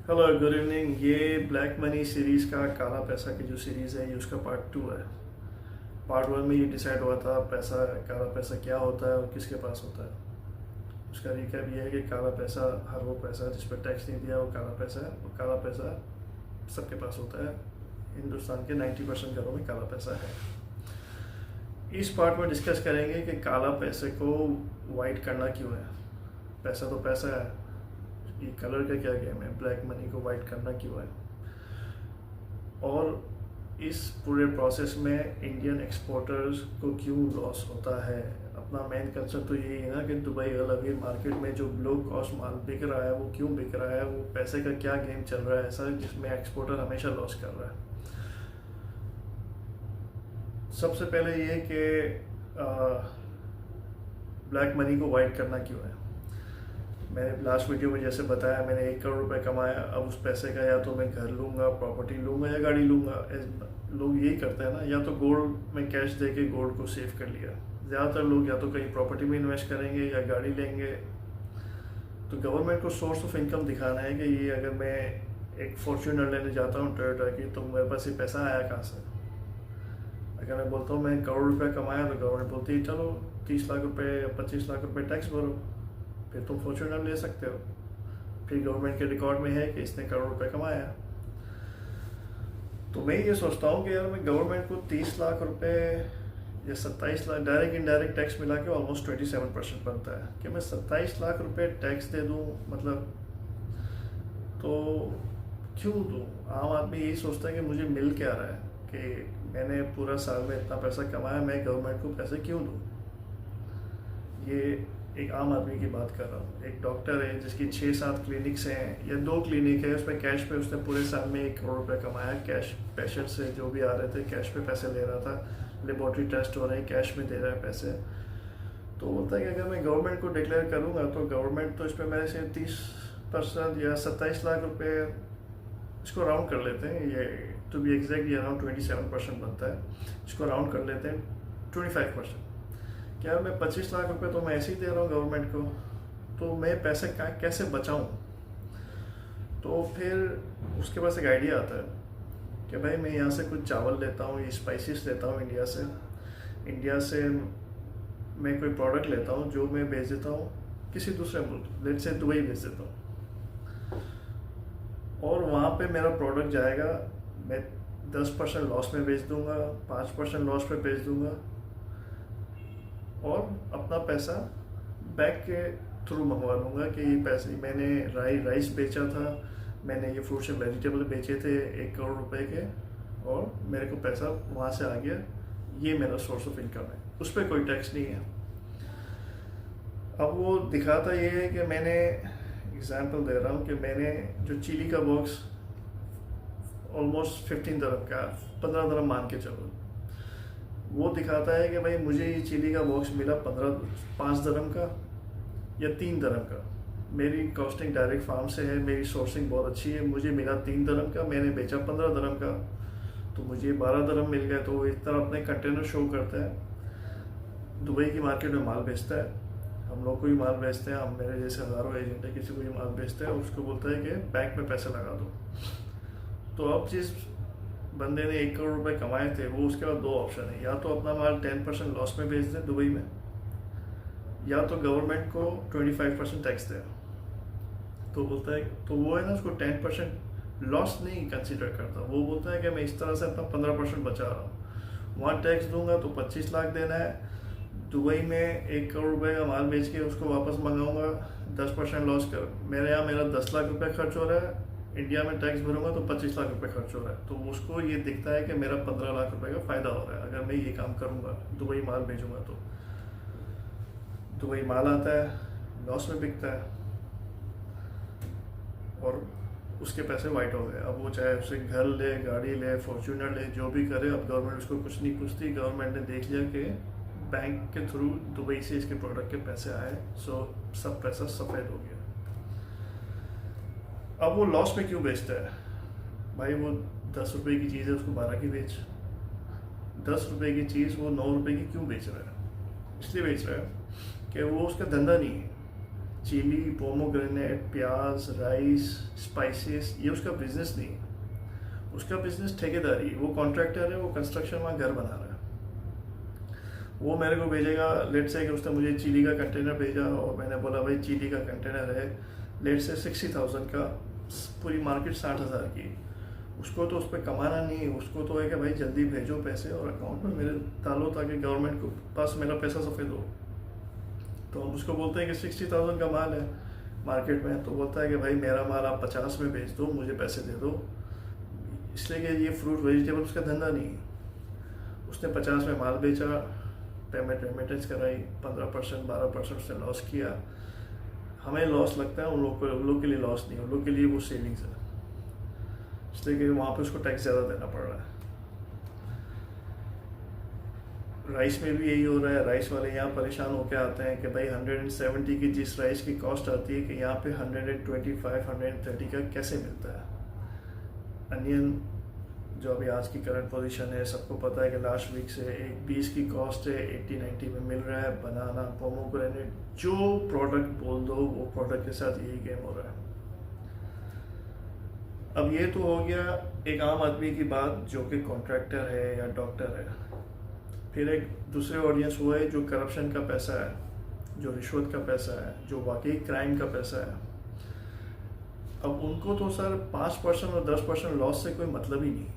Hello good evening. ये black money series का काला पैसा की जो सीरीज़ है ये उसका पार्ट 2 है। पार्ट 1 में ये डिसाइड हुआ था पैसा काला पैसा क्या होता है और किसके पास होता है। उसका रिकैप ये है कि काला पैसा हर वो पैसा जिस पर टैक्स नहीं दिया वो काला पैसा है, और काला पैसा सबके पास होता है। हिंदुस्तान के 90% घरों में काला पैसा है। इस पार्ट में डिस्कस करेंगे कि काला पैसे को वाइट करना क्यों है। पैसा तो पैसा है, ये कलर का क्या गेम है, ब्लैक मनी को वाइट करना क्यों है। और इस पूरे प्रोसेस में इंडियन एक्सपोर्टर्स को क्यों लॉस होता है। अपना मेन कंसर्न तो यही है ना कि दुबई अलग मार्केट में जो लो कॉस्ट माल बिक रहा है वो क्यों बिक रहा है, वो पैसे का क्या गेम चल रहा है ऐसा जिसमें एक्सपोर्टर हमेशा लॉस कर रहा है। सबसे पहले ये कि ब्लैक मनी को वाइट करना क्यों है। मैंने लास्ट वीडियो में जैसे बताया, मैंने 1 करोड़ रुपए कमाया, अब उस पैसे का या तो मैं घर लूँगा, प्रॉपर्टी लूँगा या गाड़ी लूँगा। लोग यही करते हैं ना, या तो गोल्ड में कैश दे के गोल्ड को सेव कर लिया। ज़्यादातर लोग या तो कहीं प्रॉपर्टी में इन्वेस्ट करेंगे या गाड़ी लेंगे। तो गवर्नमेंट को सोर्स ऑफ इनकम दिखाना है कि ये अगर मैं एक फॉर्च्यूनर लेने जाता हूँ टोयोटा की, तो मेरे पास ये पैसा आया कहाँ से। अगर मैं बोलता हूँ मैं 1 करोड़ रुपये कमाया, तो गवर्नमेंट बोलती है चलो 30 लाख रुपये या 25 लाख रुपये टैक्स भरो, फिर तुम फॉर्च्यूनर ले सकते हो। फिर गवर्नमेंट के रिकॉर्ड में है कि इसने 1 करोड़ रुपए कमाया। तो मैं ये सोचता हूँ कि यार मैं गवर्नमेंट को 30 लाख रुपए या 27 लाख डायरेक्ट इनडायरेक्ट टैक्स मिला के ऑलमोस्ट 27% बनता है कि मैं 27 लाख रुपए टैक्स दे दूँ, मतलब तो क्यों दूँ। आम आदमी यही सोचता है कि मुझे मिल क्या रहा है, कि मैंने पूरा साल में इतना पैसा कमाया, मैं गवर्नमेंट को पैसे क्यों दूँ। ये एक आम आदमी की बात कर रहा हूँ। एक डॉक्टर है जिसकी 6-7 क्लिनिक्स हैं या 2 क्लिनिक है, उसमें कैश पे उसने पूरे साल में 1 करोड़ रुपए कमाया। कैश पेशेंट से जो भी आ रहे थे कैश पे पैसे ले रहा था, लेबोरेटरी टेस्ट हो रहे हैं कैश में दे रहा है पैसे। तो बोलता है कि अगर मैं गवर्नमेंट को डिक्लेयर करूँगा तो गवर्नमेंट तो इस पर मेरे से 30% या 27 लाख रुपये, इसको राउंड कर लेते हैं, ये टू बी एग्जैक्ट ये अराउंड 27% बनता है, इसको राउंड कर लेते हैं 25%। क्या मैं 25 लाख रुपए तो मैं ऐसे ही दे रहा हूँ गवर्नमेंट को, तो मैं पैसे का कैसे बचाऊँ। तो फिर उसके पास एक आइडिया आता है कि भाई मैं यहाँ से कुछ चावल लेता हूँ, ये स्पाइसेस लेता हूँ इंडिया से मैं कोई प्रोडक्ट लेता हूँ जो मैं बेच देता हूँ किसी दूसरे मुल्क, लेट्स से दुबई बेच देता हूँ, और वहाँ पे मेरा प्रोडक्ट जाएगा, मैं 10% लॉस में बेच दूँगा, 5% लॉस पे बेच दूँगा, और अपना पैसा बैंक के थ्रू मंगवा लूँगा कि ये पैसे मैंने राइस बेचा था, मैंने ये फ्रूट्स एंड वेजिटेबल बेचे थे 1 करोड़ रुपए के, और मेरे को पैसा वहाँ से आ गया, ये मेरा सोर्स ऑफ इनकम है, उस पर कोई टैक्स नहीं है। अब वो दिखाता ये है कि मैंने एग्जांपल दे रहा हूँ कि मैंने जो चिली का बॉक्स ऑलमोस्ट 15 दरम का, 15 दरम मान के चलो, वो दिखाता है कि भाई मुझे ये चिली का बॉक्स मिला 5 दरम का या 3 दरम का। मेरी कॉस्टिंग डायरेक्ट फार्म से है, मेरी सोर्सिंग बहुत अच्छी है, मुझे मिला 3 दरम का, मैंने बेचा 15 दरम का, तो मुझे 12 दरम मिल गया। तो इस तरह अपने कंटेनर शो करता है, दुबई की मार्केट में माल बेचता है, हम लोग को भी माल बेचते हैं, हम मेरे जैसे हज़ारों एजेंट है, किसी को भी माल बेचते हैं, उसको बोलता है कि बैंक में पैसे लगा दो। तो अब जिस बंदे ने 1 करोड़ रुपए कमाए थे, वो उसके बाद 2 ऑप्शन है, या तो अपना माल 10% लॉस में बेच दे दुबई में, या तो गवर्नमेंट को 25% टैक्स दे। तो बोलता है, तो वो है ना, उसको 10% लॉस नहीं कंसिडर करता, वो बोलता है कि मैं इस तरह से अपना 15% बचा रहा हूँ। वहाँ टैक्स दूंगा तो 25 लाख देना है, दुबई में 1 करोड़ रुपए का माल बेच के उसको वापस मंगाऊंगा, 10% लॉस कर, मेरे यहाँ मेरा 10 लाख रुपये खर्च हो रहा है, इंडिया में टैक्स भरूंगा तो 25 लाख रुपए खर्च हो रहा है। तो उसको ये दिखता है कि मेरा 15 लाख रुपए का फायदा हो रहा है अगर मैं ये काम करूंगा, दुबई माल भेजूंगा। तो दुबई माल आता है, लॉस में बिकता है, और उसके पैसे वाइट हो गए। अब वो चाहे उसे घर ले, गाड़ी ले, फॉर्च्यूनर ले, जो भी करे, अब गवर्नमेंट उसको कुछ नहीं पूछती। गवर्नमेंट ने देख लिया कि बैंक के थ्रू दुबई से इसके प्रोडक्ट के पैसे आए, सो सब पैसा सफ़ेद हो गया। अब वो लॉस में क्यों बेचता है भाई, वो 10 रुपये की चीज़ है उसको 12 की बेच, 10 रुपये की चीज़ वो 9 रुपये की क्यों बेच रहा है। इसलिए बेच रहा है कि वो उसका धंधा नहीं है। चिली, पोमोग्रेनेट, प्याज, राइस, स्पाइसेस, ये उसका बिजनेस नहीं है। उसका बिजनेस ठेकेदारी, वो कॉन्ट्रैक्टर है, वो कंस्ट्रक्शन में घर बना रहा है। वो मेरे को भेजेगा, लेट से कि उसने मुझे चिली का कंटेनर भेजा और मैंने बोला भाई चिली का कंटेनर है, लेट से 60,000 का, पूरी मार्केट 60,000 की। उसको तो उस पर कमाना नहीं है, उसको तो है कि भाई जल्दी भेजो पैसे और अकाउंट में मेरे डालो ताकि गवर्नमेंट को पास मेरा पैसा सफ़ेद हो। तो हम उसको बोलते हैं कि 60,000 का माल है मार्केट में, तो बोलता है कि भाई मेरा माल आप 50 में बेच दो, मुझे पैसे दे दो। इसलिए कि ये फ्रूट वेजिटेबल उसका धंधा नहीं है। उसने 50 में माल बेचा, पेमेंट रेमिटेंस कराई, 15% 12% उसने लॉस किया। हमें लॉस लगता है, उन लोग के लिए लॉस नहीं है, उन लोग के लिए वो सेविंग्स है, इसलिए कि वहाँ पे उसको टैक्स ज़्यादा देना पड़ रहा है। राइस में भी यही हो रहा है। राइस वाले यहाँ परेशान होकर आते हैं कि भाई 170 की जिस राइस की कॉस्ट आती है कि यहाँ पे 125 130 का कैसे मिलता है। अनियन जो अभी आज की करंट पोजीशन है, सबको पता है कि लास्ट वीक से 20 की कॉस्ट है 80-90 में मिल रहा है। बनाना, पोमोग्रेनेट, जो प्रोडक्ट बोल दो वो प्रोडक्ट के साथ यही गेम हो रहा है। अब ये तो हो गया एक आम आदमी की बात जो कि कॉन्ट्रैक्टर है या डॉक्टर है। फिर एक दूसरे ऑडियंस हुआ है जो करप्शन का पैसा है, जो रिश्वत का पैसा है, जो वाकई क्राइम का पैसा है। अब उनको तो सर 5% और 10% लॉस से कोई मतलब ही नहीं है।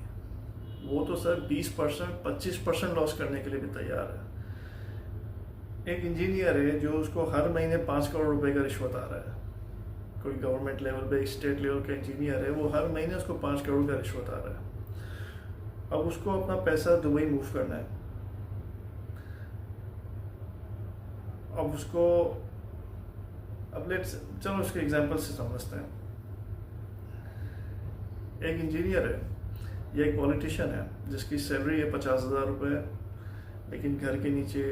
वो तो सर 20% 25% लॉस करने के लिए भी तैयार है। एक इंजीनियर है जो उसको हर महीने 5 करोड़ रुपए का रिश्वत आ रहा है। कोई गवर्नमेंट लेवल पे, स्टेट लेवल का इंजीनियर है, वो हर महीने उसको 5 करोड़ का रिश्वत आ रहा है। अब उसको अपना पैसा दुबई मूव करना है। अब उसको, अब चलो उसके एग्जाम्पल से समझते हैं। एक इंजीनियर है या एक पॉलिटिशियन है जिसकी सैलरी है 50,000 रुपये, लेकिन घर के नीचे,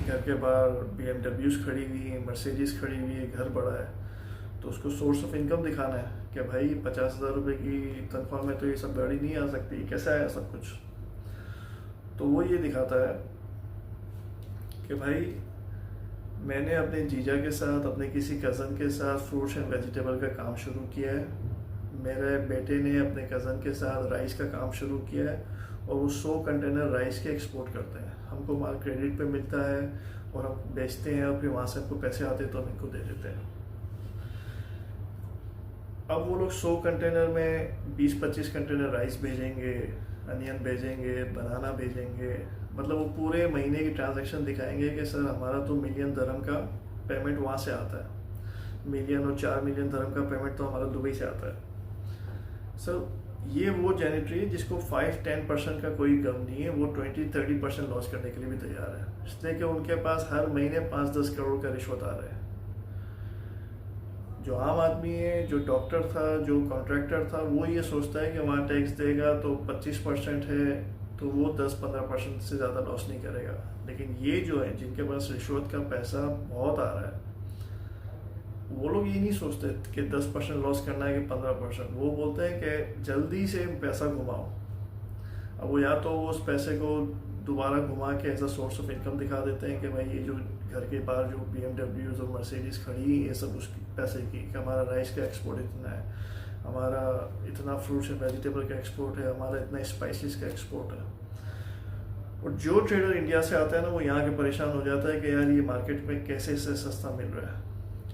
घर के बाहर BMWs खड़ी हुई है, मर्सिडीज खड़ी हुई है, घर बड़ा है। तो उसको सोर्स ऑफ इनकम दिखाना है कि भाई 50,000 रुपये की तनख्वाह में तो ये सब गाड़ी नहीं आ सकती, कैसा है सब कुछ। तो वो ये दिखाता है कि भाई मैंने अपने जीजा के साथ, अपने किसी कज़न के साथ फ्रूट्स एंड वेजिटेबल का काम शुरू किया है। मेरे बेटे ने अपने कज़न के साथ राइस का काम शुरू किया है और वो 100 कंटेनर राइस के एक्सपोर्ट करते हैं। हमको माल क्रेडिट पे मिलता है और हम बेचते हैं और फिर वहाँ से हमको पैसे आते हैं तो हम इनको दे देते हैं। अब वो लोग 100 कंटेनर में 20-25 कंटेनर राइस भेजेंगे, अनियन भेजेंगे, बनाना भेजेंगे। मतलब वो पूरे महीने की ट्रांजैक्शन दिखाएंगे कि सर हमारा तो मिलियन दरम का पेमेंट वहाँ से आता है, मिलियन और 4 मिलियन दरम का पेमेंट तो हमारा दुबई से आता है। सर ये वो जेनेटरी है जिसको 5-10% का कोई गम नहीं है, वो 20-30% लॉस करने के लिए भी तैयार है, इसलिए कि उनके पास हर महीने 5-10 करोड़ का रिश्वत आ रहा है। जो आम आदमी है, जो डॉक्टर था, जो कॉन्ट्रैक्टर था, वो ये सोचता है कि वहाँ टैक्स देगा तो 25% है तो वो 10-15% से ज़्यादा लॉस नहीं करेगा। लेकिन ये जो है जिनके पास रिश्वत का पैसा बहुत आ रहा है, वो लोग ये नहीं सोचते कि 10% लॉस करना है कि 15%। वो बोलते हैं कि जल्दी से पैसा घुमाओ। अब वो या तो उस पैसे को दोबारा घुमा के as a source of income दिखा देते हैं कि भाई ये जो घर के बाहर जो BMWs और मर्सिडीज खड़ी है ये सब उसकी पैसे की, कि हमारा राइस का एक्सपोर्ट इतना है, हमारा इतना फ्रूट्स एंड वेजिटेबल का एक्सपोर्ट है, हमारा इतना स्पाइसेस का एक्सपोर्ट है। और जो ट्रेडर इंडिया से आता है ना, वो यहाँ के परेशान हो जाता है कि यार ये मार्केट में कैसे से सस्ता मिल रहा है,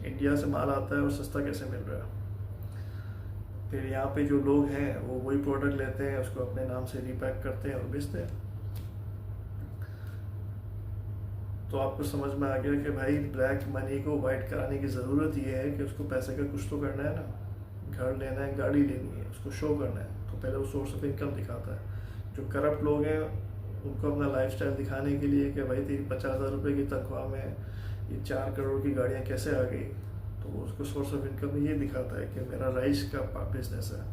इंडिया से माल आता है और सस्ता कैसे मिल रहा है। फिर यहाँ पे जो लोग हैं वो वही प्रोडक्ट लेते हैं, उसको अपने नाम से रीपैक करते हैं और बेचते हैं। तो आपको समझ में आ गया कि भाई ब्लैक मनी को वाइट कराने की ज़रूरत ये है कि उसको पैसे का कुछ तो करना है ना, घर लेना है, गाड़ी लेनी है, उसको शो करना है, तो पहले वो सोर्स ऑफ इनकम दिखाता है। जो करप्ट लोग हैं उनको अपना लाइफस्टाइल दिखाने के लिए कि भाई तेरी 50,000 रुपये की तनख्वाह में ये 4 करोड़ की गाड़ियाँ कैसे आ गई, तो उसको सोर्स ऑफ इनकम में ये दिखाता है कि मेरा राइस का बिजनेस है।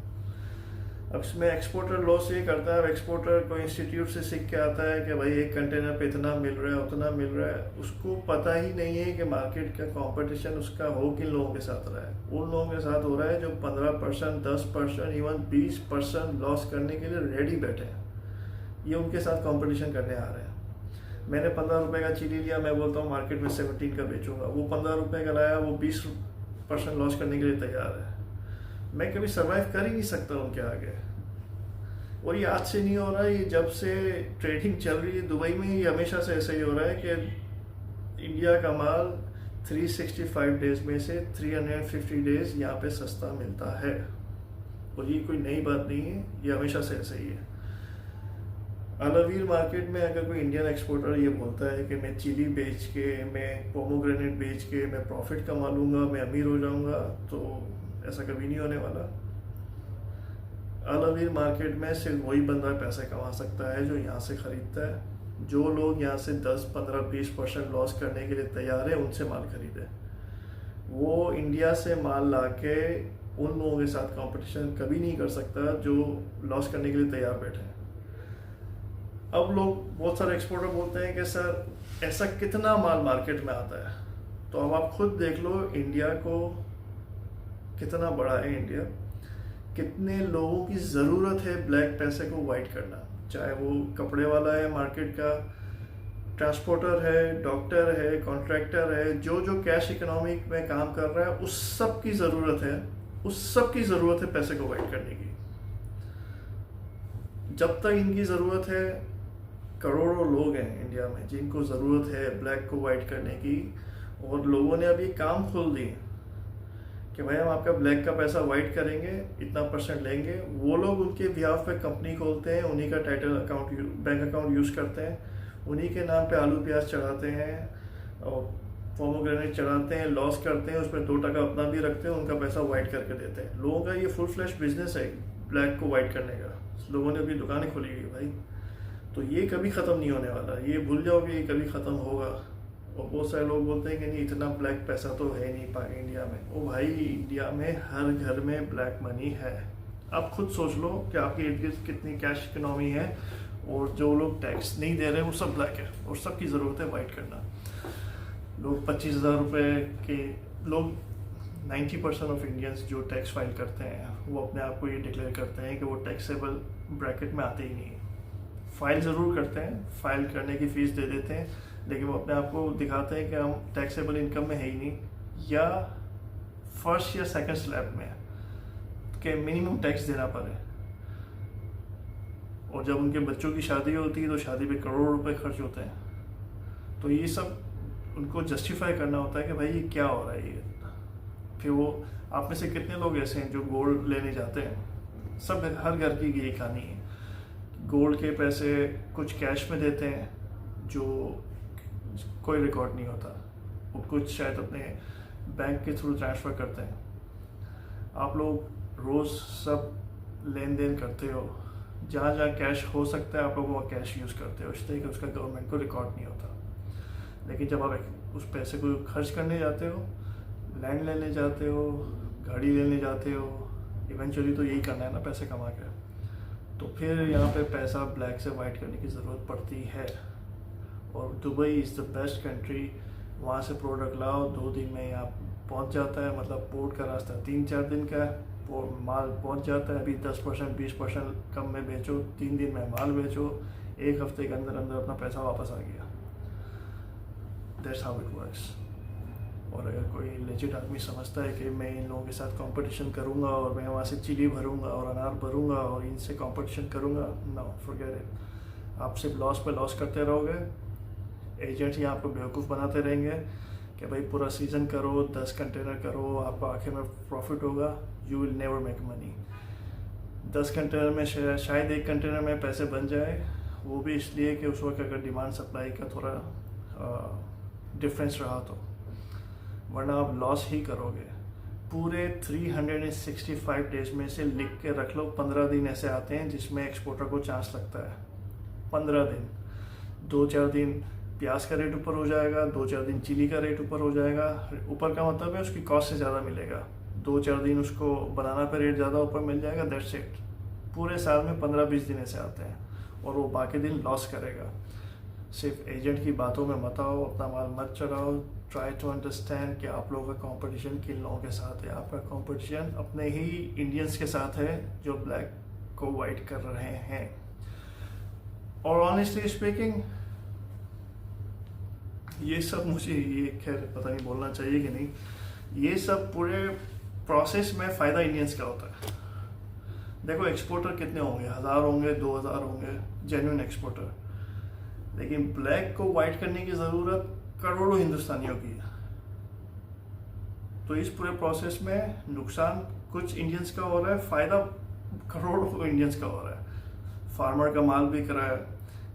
अब इसमें एक्सपोर्टर लॉस ये करता है, एक्सपोर्टर कोई इंस्टीट्यूट से सीख के आता है कि भाई एक कंटेनर पे इतना मिल रहा है, उतना मिल रहा है, उसको पता ही नहीं है कि मार्केट का कंपटीशन उसका हो किन लोगों के साथ रहा है। उन लोगों के साथ हो रहा है जो 15%, 10%, इवन 20% लॉस करने के लिए रेडी बैठे हैं, ये उनके साथ कंपटीशन करने आ रहे हैं। मैंने 15 रुपये का चीनी लिया, मैं बोलता हूँ मार्केट में 17 का बेचूंगा, वो 15 रुपये का लाया, वो 20% लॉस करने के लिए तैयार है। मैं कभी सर्वाइव कर ही नहीं सकता उनके आगे। और ये आज से नहीं हो रहा है, ये जब से ट्रेडिंग चल रही है दुबई में, ये हमेशा से ऐसा ही हो रहा है कि इंडिया का माल 365 डेज में से 350 डेज यहाँ पे सस्ता मिलता है। और ये कोई नई बात नहीं है, ये हमेशा से ऐसा ही है। अलावीर मार्केट में अगर कोई इंडियन एक्सपोर्टर ये बोलता है कि मैं चिली बेच के, मैं पोमोग्रेनेट बेच के मैं प्रॉफिट कमा लूँगा, मैं अमीर हो जाऊँगा, तो ऐसा कभी नहीं होने वाला। अलावीर मार्केट में सिर्फ वही बंदा पैसे कमा सकता है जो यहाँ से ख़रीदता है। जो लोग यहाँ से 10, 15, 20% लॉस करने के लिए तैयार है, उनसे माल खरीदे। वो इंडिया से माल ला के उन लोगों के साथ कंपटीशन कभी नहीं कर सकता जो लॉस करने के लिए तैयार बैठे हैं। अब लोग, बहुत सारे एक्सपोर्टर बोलते हैं कि सर ऐसा कितना माल मार्केट में आता है। तो अब आप खुद देख लो इंडिया को, कितना बड़ा है इंडिया, कितने लोगों की ज़रूरत है ब्लैक पैसे को वाइट करना। चाहे वो कपड़े वाला है मार्केट का, ट्रांसपोर्टर है, डॉक्टर है, कॉन्ट्रैक्टर है, जो जो कैश इकोनॉमी में काम कर रहा है, उस सब की ज़रूरत है, उस सब की ज़रूरत है पैसे को वाइट करने की। जब तक इनकी ज़रूरत है, करोड़ों लोग हैं इंडिया में जिनको ज़रूरत है ब्लैक को वाइट करने की, और लोगों ने अभी काम खोल दिए कि भाई हम आपका ब्लैक का पैसा वाइट करेंगे, इतना % लेंगे। वो लोग उनके बिहाफ पे कंपनी खोलते हैं, उन्हीं का title account, bank account use करते हैं, उन्हीं के नाम पे आलू प्याज चढ़ाते हैं और पोमोग्रेनेट चढ़ाते हैं, लॉस करते हैं, उसमें 2% अपना भी रखते हैं, उनका पैसा वाइट करके देते हैं। लोगों का ये फुल फ्लैश बिजनेस है ब्लैक को वाइट करने का। लोगों ने अपनी दुकानें खोली हुई भाई। तो ये कभी ख़त्म नहीं होने वाला, ये भूल जाओगे, ये कभी ख़त्म होगा। और बहुत सारे लोग बोलते हैं कि नहीं इतना ब्लैक पैसा तो है नहीं पाए इंडिया में। ओ भाई, इंडिया में हर घर में ब्लैक मनी है। आप खुद सोच लो कि आपके इर्द गिर्द कितनी कैश इकोनॉमी है, और जो लोग टैक्स नहीं दे रहे वो सब ब्लैक है, और सबकी ज़रूरत है वाइट करना। लोग 25,000 रुपये के लोग 90% ऑफ इंडियंस जो टैक्स फाइल करते हैं वो अपने आप को ये डिक्लेयर करते हैं कि वो टैक्सेबल ब्रैकेट में आते ही नहीं। फाइल ज़रूर करते हैं, फाइल करने की फ़ीस दे देते हैं, लेकिन वो अपने आप को दिखाते हैं कि हम टैक्सेबल इनकम में है ही नहीं, या फर्स्ट या सेकंड स्लैब में कि मिनिमम टैक्स देना पड़े। और जब उनके बच्चों की शादी होती है तो शादी पे करोड़ों रुपए खर्च होते हैं। तो ये सब उनको जस्टिफाई करना होता है कि भाई ये क्या हो रहा है ये। फिर वो, आप में से कितने लोग ऐसे हैं जो गोल्ड लेने जाते हैं? सब, हर घर की यही कहानी है। गोल्ड के पैसे कुछ कैश में देते हैं जो कोई रिकॉर्ड नहीं होता, वो कुछ शायद अपने बैंक के थ्रू ट्रांसफ़र करते हैं। आप लोग रोज़ सब लेन देन करते हो, जहाँ जहाँ कैश हो सकता है आप लोग वहाँ कैश यूज़ करते हो, इसलिए कि उसका गवर्नमेंट को रिकॉर्ड नहीं होता। लेकिन जब आप उस पैसे को खर्च करने जाते हो, लैंड लेने जाते हो, गाड़ी लेने जाते हो, इवेंचुअली तो यही करना है ना पैसे कमा के, तो फिर यहाँ पे पैसा ब्लैक से वाइट करने की ज़रूरत पड़ती है। और Dubai is the best country, वहाँ से प्रोडक्ट लाओ 2 दिन में यहाँ पहुँच जाता है। मतलब पोर्ट का रास्ता 3-4 दिन का है, माल पहुँच जाता है। अभी 10% 20% कम में बेचो, 3 दिन में माल बेचो, 1 हफ्ते के अंदर अंदर अपना पैसा वापस आ गया। That's how it works. और अगर कोई लेजिट आदमी समझता है कि मैं इन लोगों के साथ कंपटीशन करूंगा और मैं वहाँ से चिली भरूंगा और अनार भरूंगा और इनसे कंपटीशन करूंगा, नो, फॉरगेट इट। आप सिर्फ लॉस पे लॉस करते रहोगे, एजेंट्स यहाँ आपको बेवकूफ़ बनाते रहेंगे कि भाई पूरा सीज़न करो, 10 कंटेनर करो, आपको आखिर में प्रॉफिट होगा। You will never make money. 10 container में शायद 1 कंटेनर में पैसे बन जाए, वो भी इसलिए कि उस वक्त अगर डिमांड सप्लाई का थोड़ा डिफरेंस रहा तो, वरना आप लॉस ही करोगे। पूरे 365 डेज में से लिख के रख लो, 15 दिन ऐसे आते हैं जिसमें एक्सपोर्टर को चांस लगता है। 15 दिन, 2-4 दिन प्याज का रेट ऊपर हो जाएगा, 2-4 दिन चिली का रेट ऊपर हो जाएगा। ऊपर का मतलब है उसकी कॉस्ट से ज़्यादा मिलेगा। 2-4 दिन उसको बनाना पे रेट ज़्यादा ऊपर मिल जाएगा, दैट्स इट। पूरे साल में 15-20 दिन ऐसे आते हैं, और वो बाकी दिन लॉस करेगा। सिर्फ एजेंट की बातों में मत आओ, अपना माल मत चढ़ाओ। ट्राई टू अंडरस्टैंड कि आप लोगों का कंपटीशन किन लोगों के साथ है। आपका कंपटीशन अपने ही इंडियंस के साथ है जो ब्लैक को वाइट कर रहे हैं। और ऑनेस्टली स्पीकिंग, ये सब मुझे ये खैर पता नहीं बोलना चाहिए कि नहीं, ये सब पूरे प्रोसेस में फ़ायदा इंडियंस का होता है। देखो एक्सपोर्टर कितने होंगे, 1000 होंगे, 2000 होंगे जेन्युइन एक्सपोर्टर, लेकिन ब्लैक को वाइट करने की ज़रूरत करोड़ों हिंदुस्तानियों की है। तो इस पूरे प्रोसेस में नुकसान कुछ इंडियंस का हो रहा है, फ़ायदा करोड़ों इंडियंस का हो रहा है। फार्मर का माल बिक रहा है,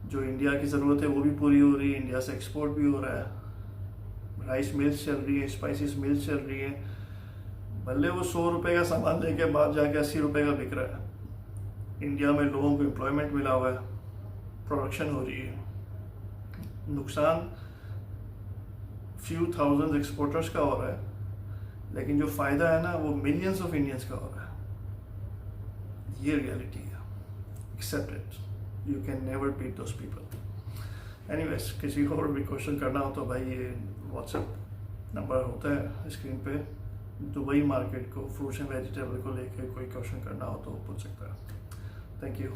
जो इंडिया की ज़रूरत है वो भी पूरी हो रही है, इंडिया से एक्सपोर्ट भी हो रहा है, राइस मिल्स चल रही है, स्पाइसेस मिल्स चल रही है, भले वो 100 रुपये का सामान लेके बाद जाके 80 रुपये का बिक रहा है। इंडिया में लोगों को एम्प्लॉयमेंट मिला हुआ है, प्रोडक्शन हो रही है। नुकसान फ्यू थाउजेंड एक्सपोर्टर्स का हो रहा है, लेकिन जो फ़ायदा है ना वो मिलियंस ऑफ इंडियंस का हो रहा है। ये रियलिटी है, accept it, you can never beat those people. Anyways, किसी को और भी क्वेश्चन करना हो तो भाई ये व्हाट्सएप नंबर होता है स्क्रीन पे। दुबई मार्केट को, फ्रूट्स एंड वेजिटेबल को लेके कोई क्वेश्चन करना हो तो पूछ सकता है। Thank you.